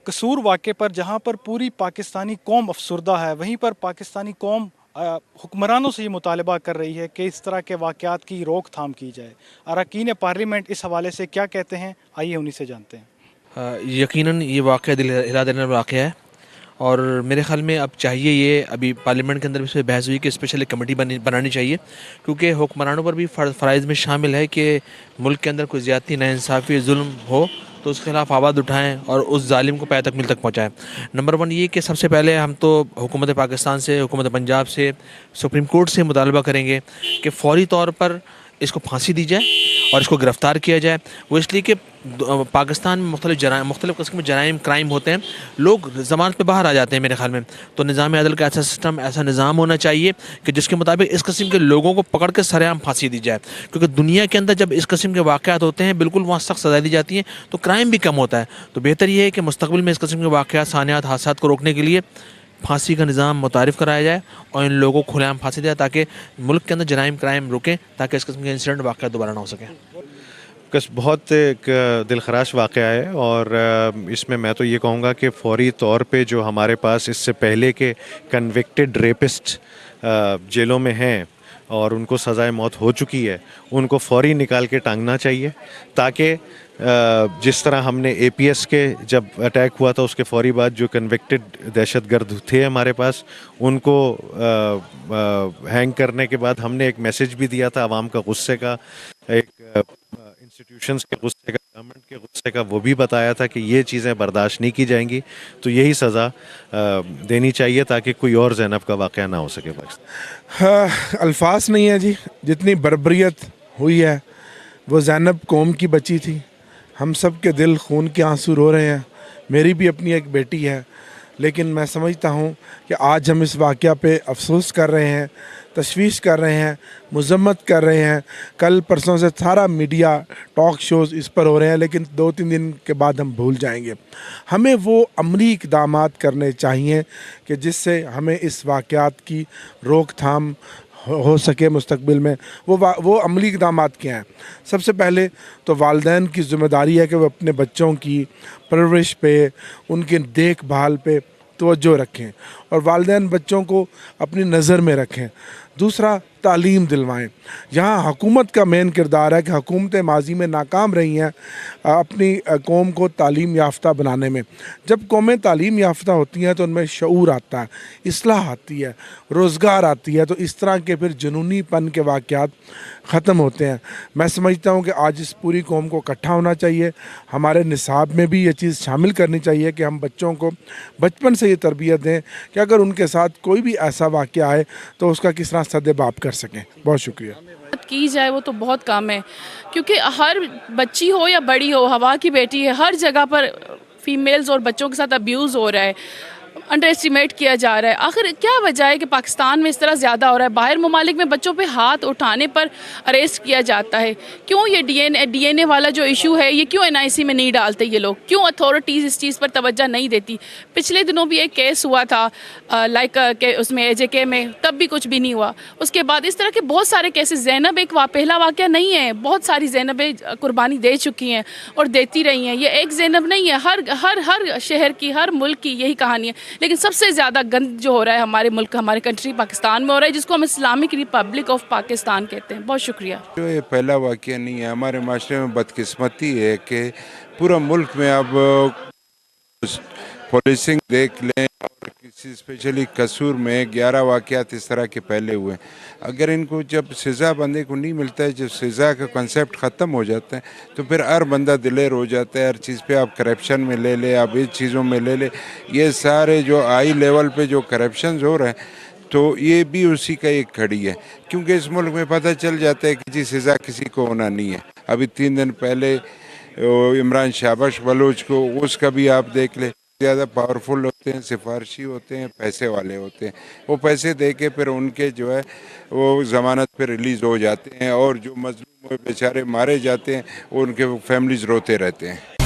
कसूर वाक़े पर जहाँ पर पूरी पाकिस्तानी कौम अफसरदा है, वहीं पर पाकिस्तानी कौम हुक्मरानों से ये मुतालबा कर रही है कि इस तरह के वाक़यात की रोकथाम की जाए। अरकान पार्लियामेंट इस हवाले से क्या कहते हैं, आइए उन्हीं से जानते हैं। यकीनन ये वाक़या दिल हिला देने वाला वाक़या है और मेरे ख़्याल में अब चाहिए ये अभी पार्लियामेंट के अंदर भी इस पर बहस हुई कि स्पेशल एक कमेटी बनानी चाहिए, क्योंकि हुक्मरानों पर भी फ़राइज़ में शामिल है कि मुल्क के अंदर कोई ज़्यादती, नाइंसाफ़ी, जुल्म हो तो उसके खिलाफ आवाज़ उठाएं और उस जालिम को पाए तकमील तक पहुँचाएँ। नंबर वन ये कि सबसे पहले हम तो हुकूमत पाकिस्तान से, हुकूमत पंजाब से, सुप्रीम कोर्ट से मुतालबा करेंगे कि फ़ौरी तौर पर इसको फांसी दी जाए और इसको गिरफ़्तार किया जाए। वो इसलिए कि पाकिस्तान में मुख्तलिफ़ किस्म के जराइम, क्राइम होते हैं, लोग ज़मानत पे बाहर आ जाते हैं मेरे ख़्याल में। तो निज़ाम अदल का ऐसा सिस्टम, ऐसा निज़ाम होना चाहिए कि जिसके मुताबिक इस किस्म के लोगों को पकड़ के सरेआम फांसी दी जाए, क्योंकि दुनिया के अंदर जब इस किस्म के वाक़यात होते हैं बिल्कुल वहाँ सख्त सज़ा दी जाती है तो क्राइम भी कम होता है। तो बेहतर ये है कि मुस्तक़बिल में इस किस्म के वाक़यात, सानियात, हादसात को रोकने के लिए फांसी का निज़ाम मुतारिफ़ कराया जाए और इन लोगों को खुलेआम फांसी दिया ताकि मुल्क के अंदर जराइम, क्राइम रुकें, ताकि इस किस्म के इंसिडेंट, वाक़यात दोबारा ना हो सकें। बहुत एक दिलखराश वाक़या है और इसमें मैं तो ये कहूँगा कि फ़ौरी तौर पे जो हमारे पास इससे पहले के कन्विक्टेड रेपिस्ट जेलों में हैं और उनको सज़ाए मौत हो चुकी है, उनको फ़ौरी निकाल के टांगना चाहिए, ताकि जिस तरह हमने APS के जब अटैक हुआ था उसके फ़ौरी बाद जो कन्विक्टेड दहशतगर्द थे हमारे पास, उनको हैंग करने के बाद हमने एक मैसेज भी दिया था आवाम का गुस्से का, एक इंस्टीट्यूशंस के गुस्से का, गवर्नमेंट के गुस्से का, वो भी बताया था कि ये चीज़ें बर्दाश्त नहीं की जाएंगी। तो यही सज़ा देनी चाहिए ताकि कोई और ज़ैनब का वाक़या ना हो सके। हाँ, अल्फाज नहीं है जी, जितनी बर्बरियत हुई है। वो ज़ैनब कौम की बच्ची थी, हम सब के दिल खून के आंसू रो रहे हैं। मेरी भी अपनी एक बेटी है, लेकिन मैं समझता हूँ कि आज हम इस वाक़या पे अफसोस कर रहे हैं, तशवीश कर रहे हैं, मज़म्मत कर रहे हैं। कल परसों से सारा मीडिया, टॉक शोज़ इस पर हो रहे हैं, लेकिन 2-3 दिन के बाद हम भूल जाएंगे। हमें वो अमली इक़दामात करने चाहिए कि जिससे हमें इस वाक़यात की रोकथाम हो सके मुस्तक़बिल में। वो अमली इक़दामात क्या हैं? सबसे पहले तो वालिदैन की ज़िम्मेदारी है कि वो अपने बच्चों की परवरिश पे, उनके देखभाल पे तवज्जो रखें और वालिदैन बच्चों को अपनी नज़र में रखें। दूसरा, तालीम दिलवाएं। यहाँ हुकूमत का मेन किरदार है कि हुकूमतें माजी में नाकाम रही हैं अपनी कौम को तालीम याफ्ता बनाने में। जब कौमें तालीम याफ्ता होती हैं तो उनमें शऊर आता है, इस्लाह आती है, रोज़गार आती है, तो इस तरह के फिर जुनूनीपन के वाक़यात ख़त्म होते हैं। मैं समझता हूँ कि आज इस पूरी कौम को इकट्ठा होना चाहिए। हमारे निसाब में भी ये चीज़ शामिल करनी चाहिए कि हम बच्चों को बचपन से ये तरबियत दें कि अगर उनके साथ कोई भी ऐसा वाक़या आए तो उसका किस तरह सद्देबाप कर सकें। बहुत शुक्रिया। की जाए वो तो बहुत कम है, क्योंकि हर बच्ची हो या बड़ी हो, हवा की बेटी है, हर जगह पर फीमेल्स और बच्चों के साथ अब्यूज़ हो रहा है, अंडर एस्टिमेट किया जा रहा है। आखिर क्या वजह है कि पाकिस्तान में इस तरह ज़्यादा हो रहा है? बाहर ममालिक में बच्चों पे हाथ उठाने पर अरेस्ट किया जाता है। क्यों ये DNA वाला जो इशू है, ये क्यों NIC में नहीं डालते ये लोग? क्यों अथॉरिटीज़ इस चीज़ पर तवज्जो नहीं देती? पिछले दिनों भी एक केस हुआ था के उसमें AJK में, तब भी कुछ भी नहीं हुआ। उसके बाद इस तरह के बहुत सारे केसेस, ज़ैनब एक पहला वाक़या नहीं है, बहुत सारी ज़ैनबें कुर्बानी दे चुकी हैं और देती रही हैं। ये एक ज़ैनब नहीं है, हर शहर की, हर मुल्क की यही कहानी है। लेकिन सबसे ज़्यादा गंद जो हो रहा है हमारे मुल्क, हमारे कंट्री पाकिस्तान में हो रहा है, जिसको हम इस्लामिक रिपब्लिक ऑफ पाकिस्तान कहते हैं। बहुत शुक्रिया। ये पहला वाक़या नहीं है। हमारे माशरे में बदकिस्मती है कि पूरा मुल्क में अब पुलिसिंग देख लें और किसी स्पेशली कसूर में 11 वाक़यात इस तरह के पहले हुए। अगर इनको जब सज़ा बंदे को नहीं मिलता है, जब सज़ा का कॉन्सेप्ट ख़त्म हो जाता है, तो फिर हर बंदा दिलेर हो जाता है। हर चीज़ पे आप करप्शन में ले ले, आप इस चीज़ों में ले ले, ये सारे जो हाई लेवल पे जो करप्शन हो रहे हैं, तो ये भी उसी का एक खड़ी है। क्योंकि इस मुल्क में पता चल जाता है कि जी सज़ा किसी को होना नहीं है। अभी 3 दिन पहले इमरान शाबाश बलोच को, उसका भी आप देख ले, ज़्यादा पावरफुल होते हैं, सिफारशी होते हैं, पैसे वाले होते हैं। वो पैसे दे के फिर उनके जो है वो ज़मानत पे रिलीज़ हो जाते हैं और जो मजलूम बेचारे मारे जाते हैं उनके फैमिलीज़ रोते रहते हैं।